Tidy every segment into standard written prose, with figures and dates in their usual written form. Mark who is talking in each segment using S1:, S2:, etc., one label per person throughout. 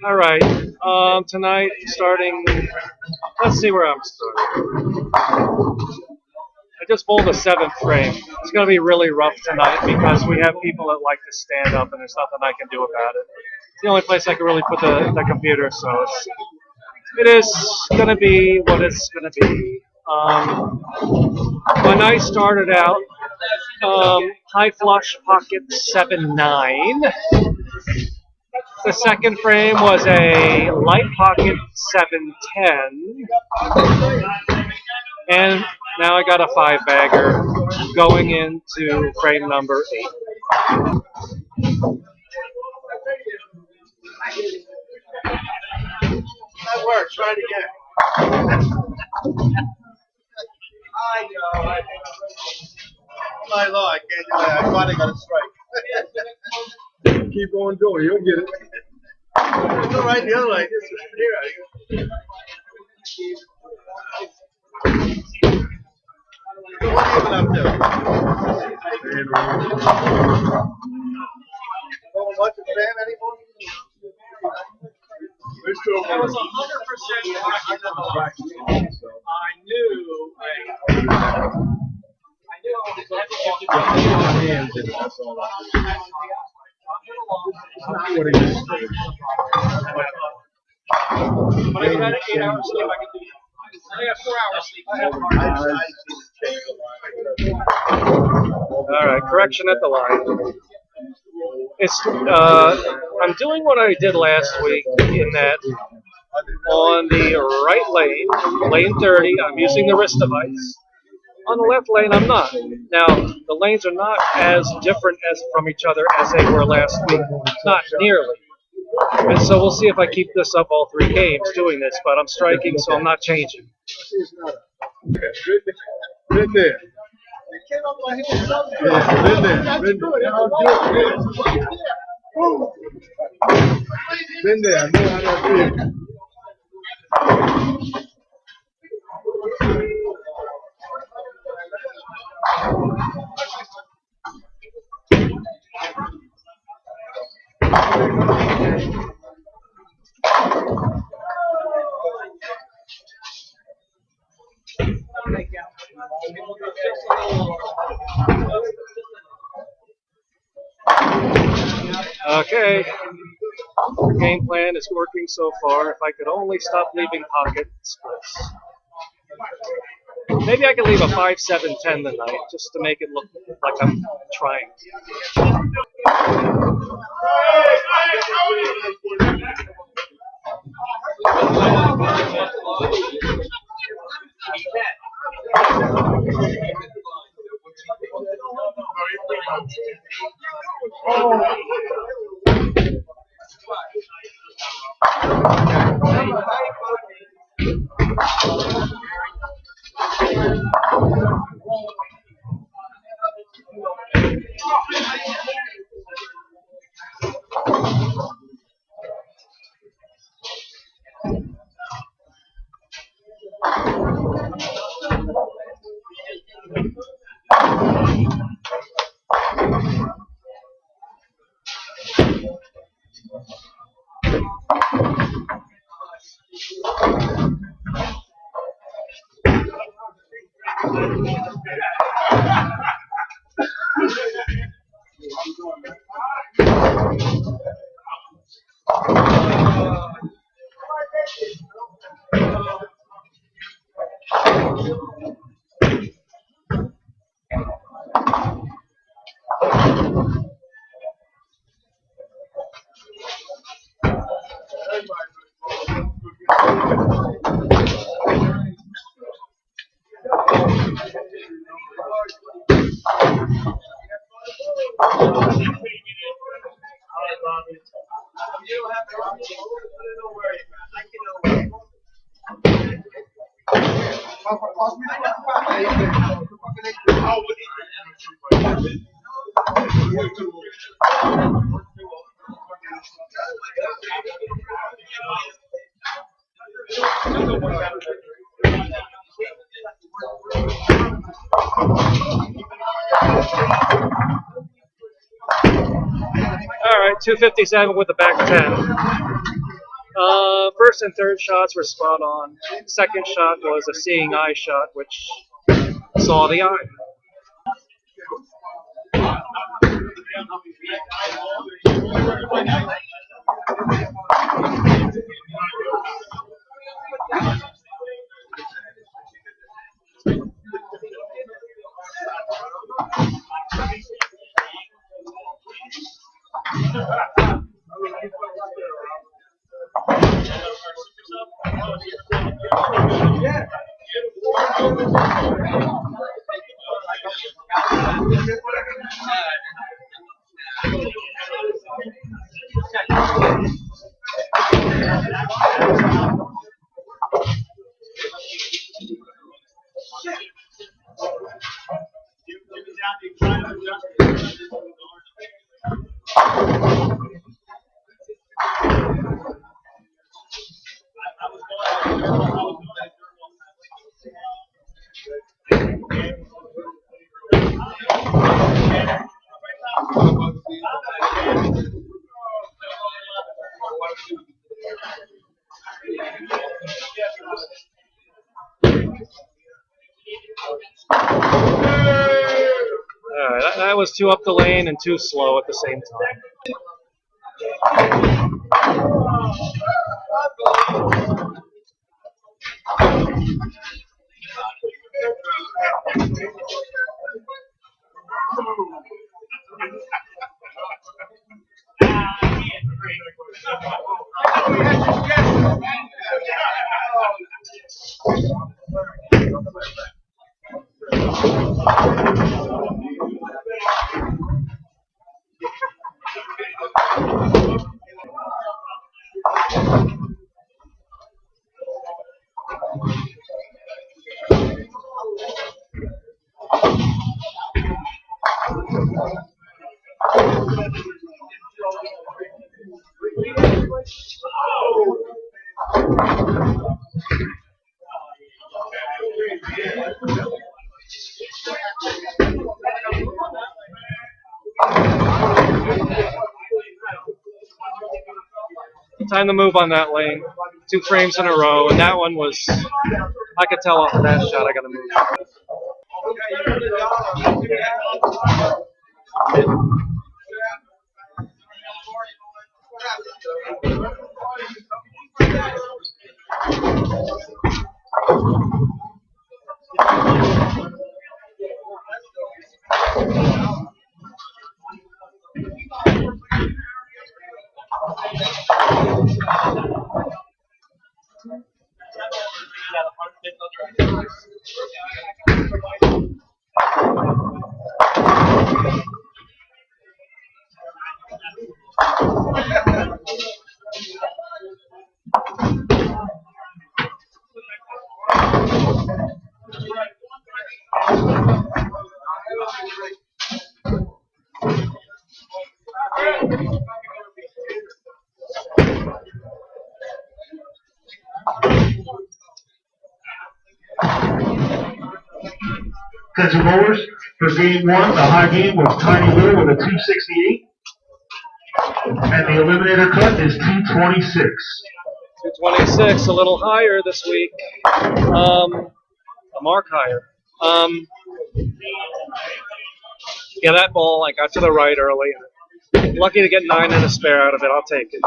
S1: All right. Tonight, starting. Let's see where I'm starting. I just pulled a seventh frame. It's going to be really rough tonight because we have people that like to stand up, and there's nothing I can do about it. It's the only place I can really put the computer, so it is going to be what it's going to be. My night started out high flush pocket 7-9. The second frame was a light pocket 7-10. And now I got a 5-bagger going into frame number 8.
S2: That works. Try it again. I know. My lord, I can't do that. I finally got a strike.
S3: Keep on doing it. You'll get it.
S2: It's all right the other way. This is here. So what are you up to? Don't watch the fan anymore?
S1: I was 100% I knew But I got 8 hours sleep. I can do that. I have 4 hours sleep. All right, correction at the line. I'm doing what I did last week in that on the right lane, lane 30, I'm using the wrist device. On the left lane, I'm not. Now, the lanes are not as different as from each other as they were last week. Not nearly. And so we'll see if I keep this up all 3 games doing this, but I'm striking, so I'm not changing.
S3: Been there. Been there. Been there. I know how that feels.
S1: Okay, the game plan is working so far. If I could only stop leaving pocket splits. Maybe I could leave a 5-7-10 tonight, just to make it look like I'm trying. 257 with the back 10. First and third shots were spot on. Second shot was a seeing eye shot, which saw the eye. Alright, that was two up the lane and two slow at the same time. Time to move on that lane. 2 frames in a row, and that one was, I could tell off of that shot I gotta move.
S4: Attention bowlers, for game one, the high game was Tiny Little with a 268. And the eliminator cut is 226.
S1: 226, a little higher this week. A mark higher. Yeah, that ball, I got to the right early. Lucky to get 9 and a spare out of it. I'll take it.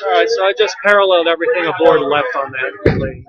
S1: Alright, so I just paralleled everything aboard left on that lane.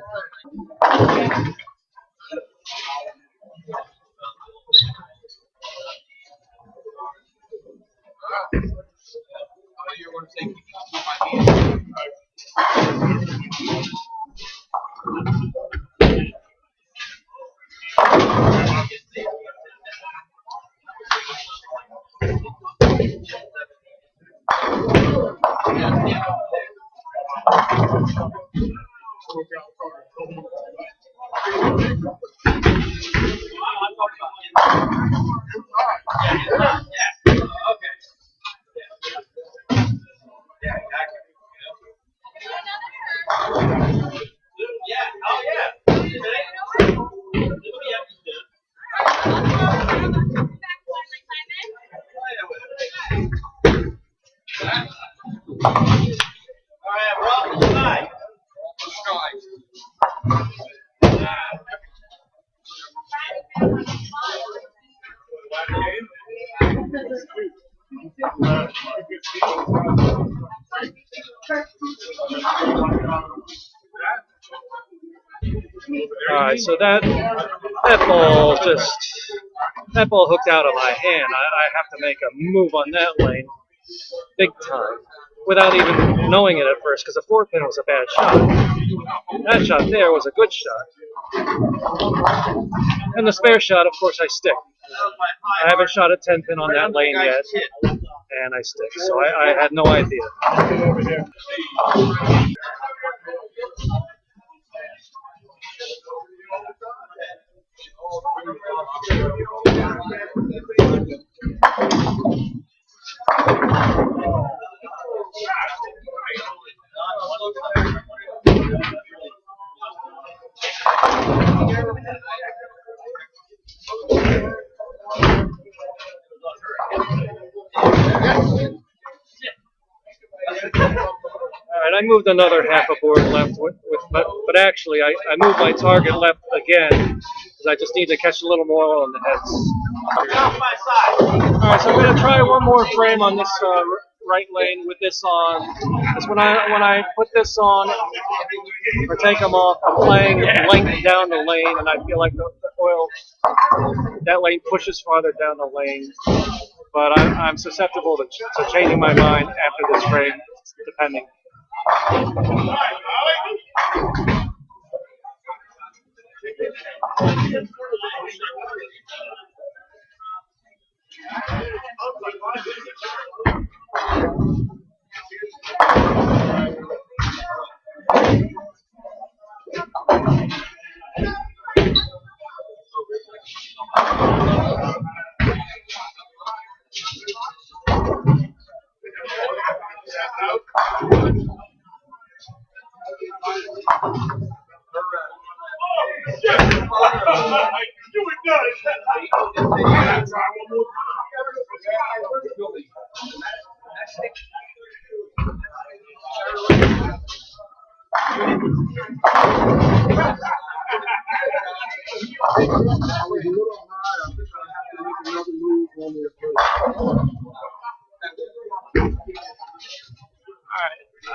S1: Alright, so that ball hooked out of my hand. I have to make a move on that lane big time without even knowing it at first because the 4-pin was a bad shot. That shot there was a good shot. And the spare shot, of course, I stick. I haven't shot a 10-pin on that lane yet, and I stick. So I had no idea. Alright, I moved another half a board left, but actually I moved my target left again because I just need to catch a little more on the heads. Alright, so I'm going to try one more frame on this right lane with this on. Because when I put this on or take them off, I'm playing length down the lane, and I feel like the oil, that lane pushes farther down the lane. But I'm susceptible to changing my mind after this frame, depending.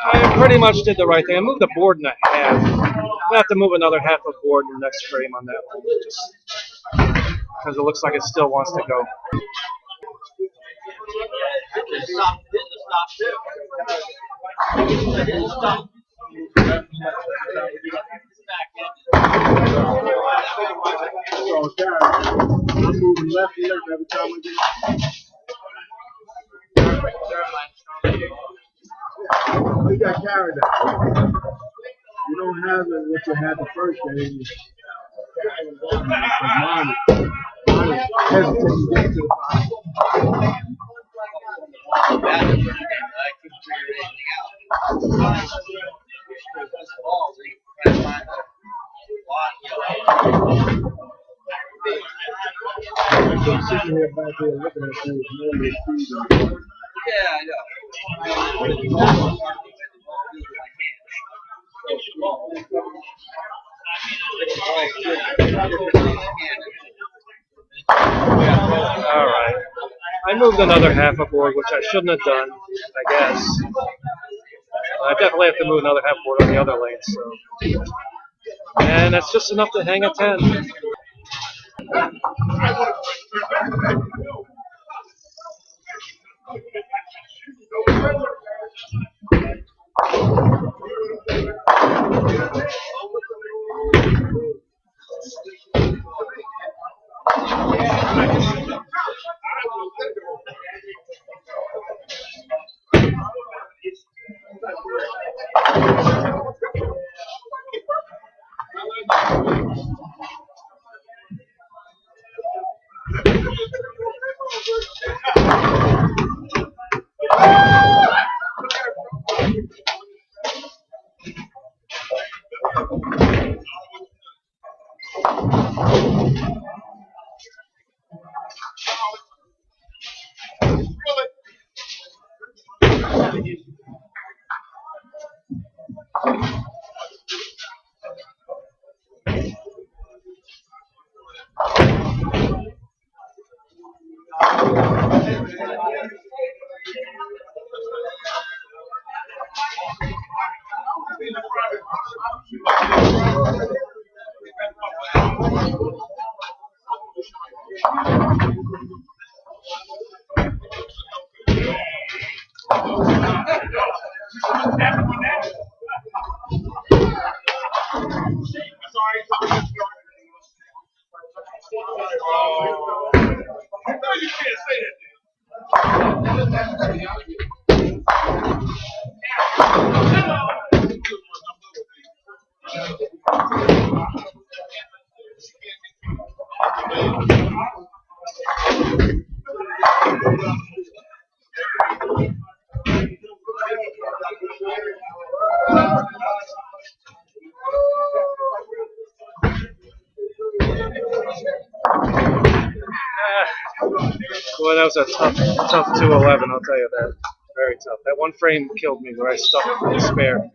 S1: I pretty much did the right thing. I moved the board in a half. I have to move another half of board in the next frame on that one, just because it looks like it still wants to go.
S3: I'm moving left and left every time I get. You got carried out. You don't have it what you had the first game. Mine is hesitating to get to the I'm sitting here back here looking at things normally. Yeah, I know.
S1: Alright. I moved another half a board, which I shouldn't have done, I guess. I definitely have to move another half board on the other lane, so. And that's just enough to hang a 10. Well, that was a tough 211, I'll tell you that. Very tough. That one frame killed me where I stuck in despair.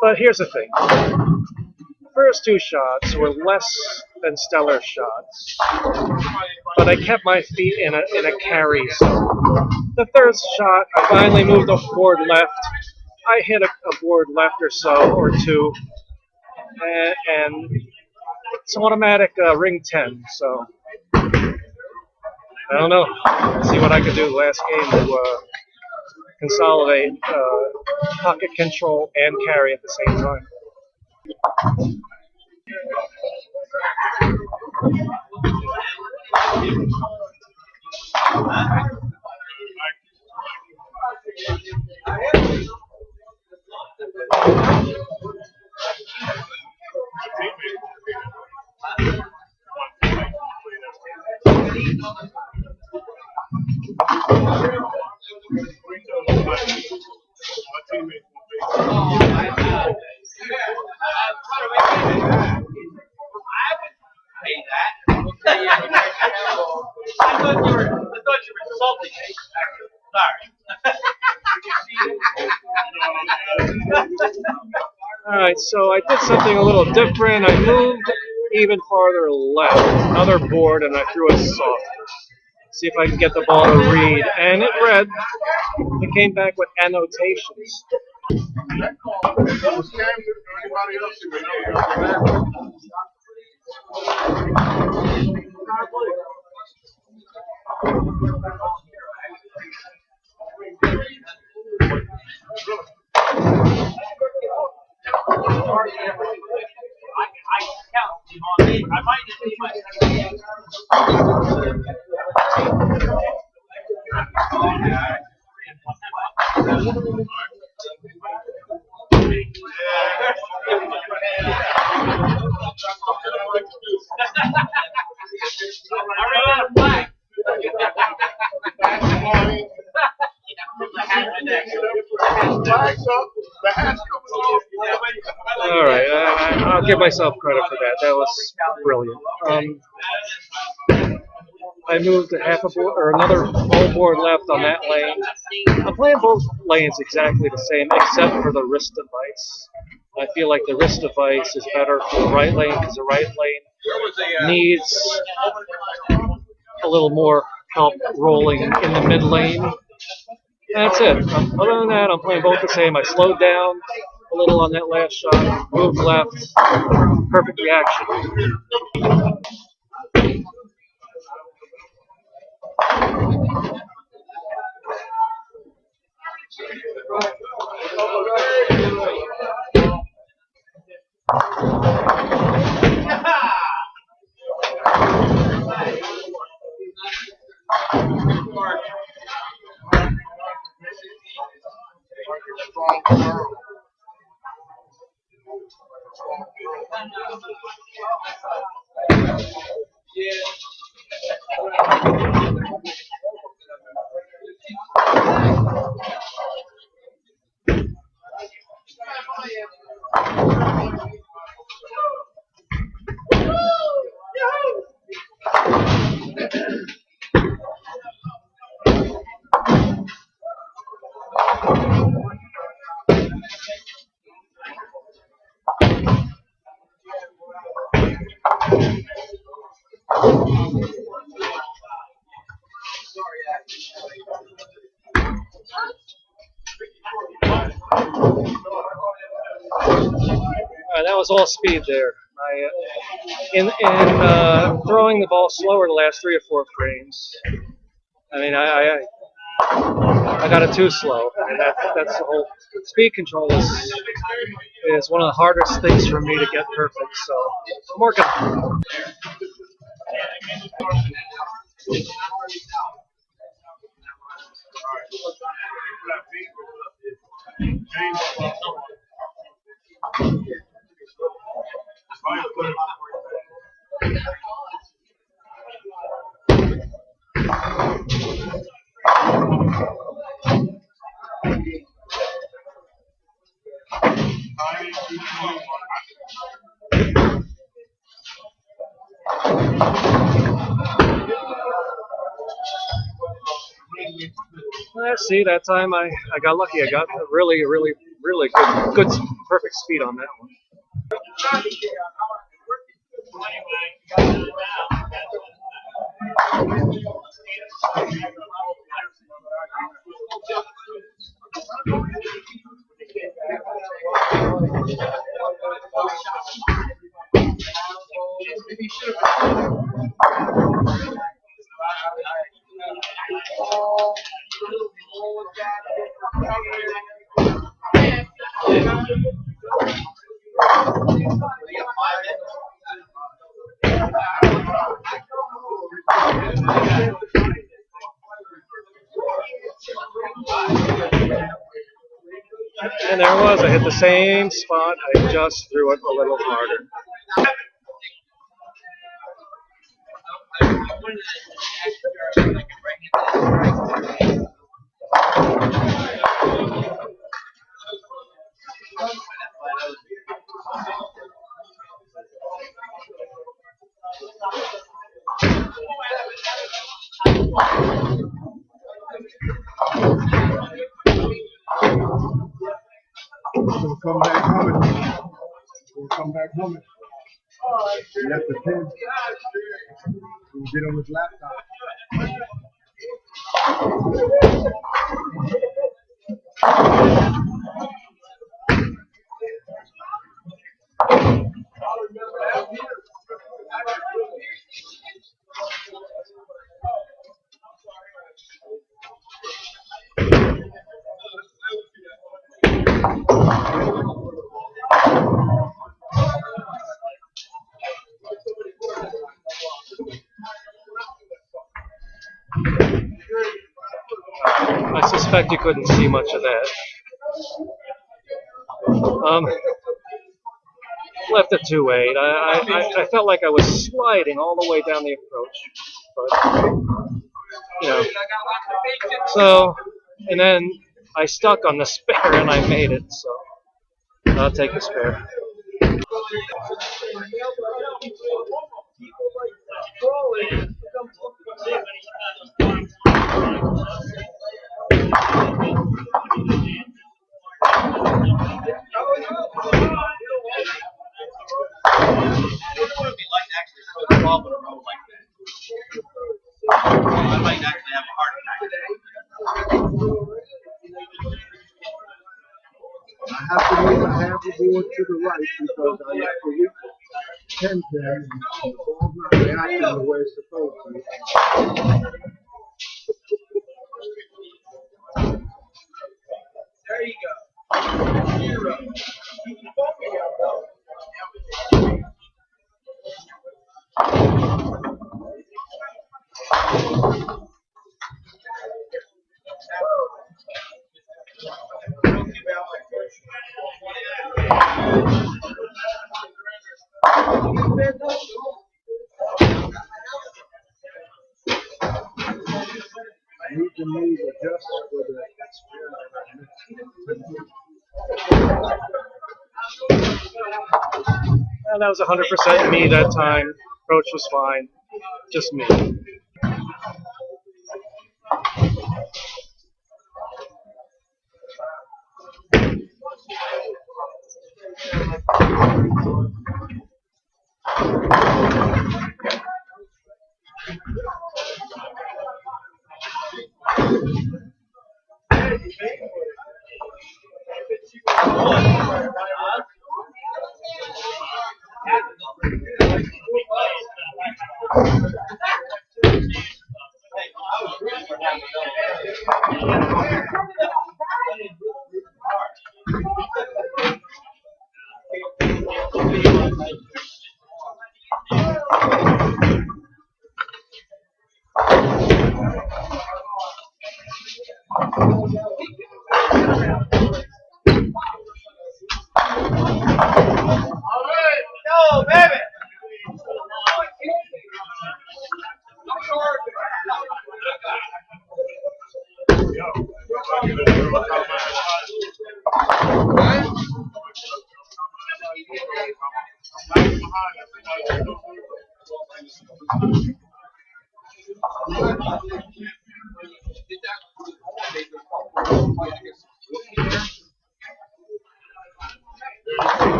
S1: But here's the thing. The first two shots were less than stellar shots, but I kept my feet in a carry zone. The third shot, I finally moved a board left. I hit a board left or so, or two, and it's an automatic ring 10, so I don't know. See what I can do last game to consolidate pocket control and carry at the same time. Alright, so I did something a little different. I moved even farther left, another board, and I threw it soft. See if I can get the ball to read. And it read. It came back with annotations. Alright, I'll give myself credit for that. That was brilliant. I moved a half a board, or another whole board left on that lane. I'm playing both lanes exactly the same, except for the wrist device. I feel like the wrist device is better for the right lane, because the right lane needs a little more help rolling in the mid lane. That's it. Other than that, I'm playing both the same. I slowed down a little on that last shot, moved left, perfect reaction. That was all speed there. In throwing the ball slower the last 3 or 4 frames. I mean, I got it too slow. I mean, that's the whole speed control is one of the hardest things for me to get perfect. So I'm working. See, that time I got lucky. I got really good perfect speed on that one. And there it was. I hit the same spot. I just threw it a little harder.
S3: We'll come back humming. We'll come back humming. He left the pen. We'll get on his laptop.
S1: I suspect you couldn't see much of that. Left it 2-8. I felt like I was sliding all the way down the approach, but you know. So, and then I stuck on the spare and I made it. So I'll take the spare.
S2: I might actually have a heart attack.
S3: I have to move my half a board to the right because I left the weak 10 pin and the ball's not reacting the way it's supposed to.
S2: There you go. 0.
S3: best for the
S1: And that was 100% me that time. Approach was fine. Just me.
S2: Go, baby!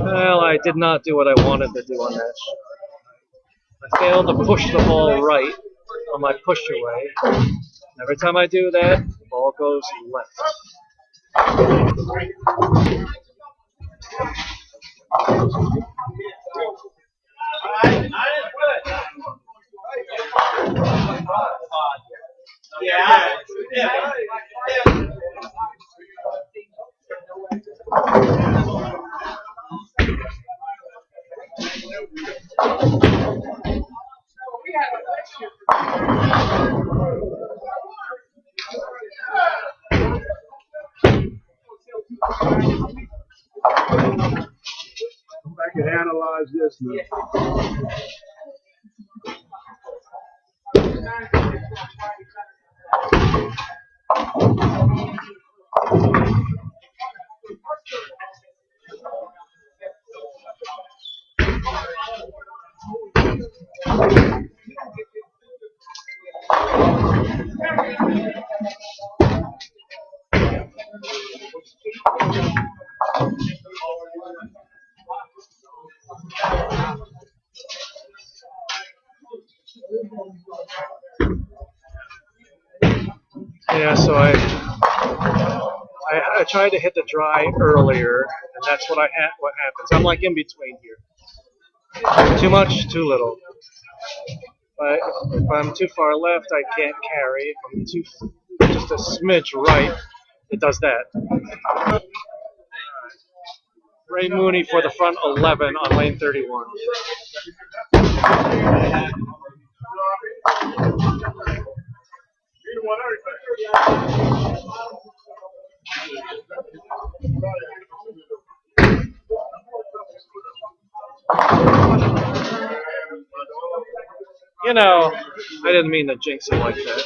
S1: Well, I did not do what I wanted to do on that shot. I failed to push the ball right on my push away. Every time I do that, the ball goes left.
S2: Yeah.
S3: Come back and analyze this now.
S1: Yeah, so I tried to hit the dry earlier, and that's what what happens. I'm like in between here. Too much, too little. But if I'm too far left, I can't carry. If I'm just a smidge right, it does that. Ray Mooney for the front 11 on lane 31. You know, I didn't mean to jinx it like that.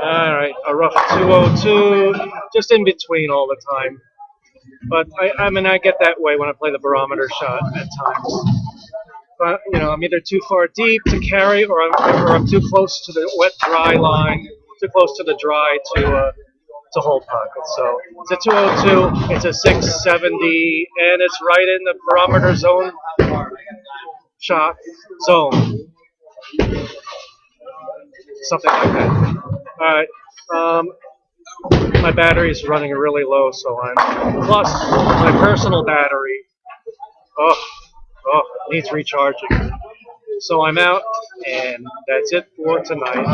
S1: All right, a rough 202, just in between all the time. But I mean, I get that way when I play the barometer shot at times. But I'm either too far deep to carry, or I'm too close to the wet dry line, too close to the dry to hold pocket. So it's a 202, it's a 670, and it's right in the barometer zone shot zone, something like that. All right. My battery is running really low, so I'm plus my personal battery. Oh, needs recharging. So I'm out, and that's it for tonight.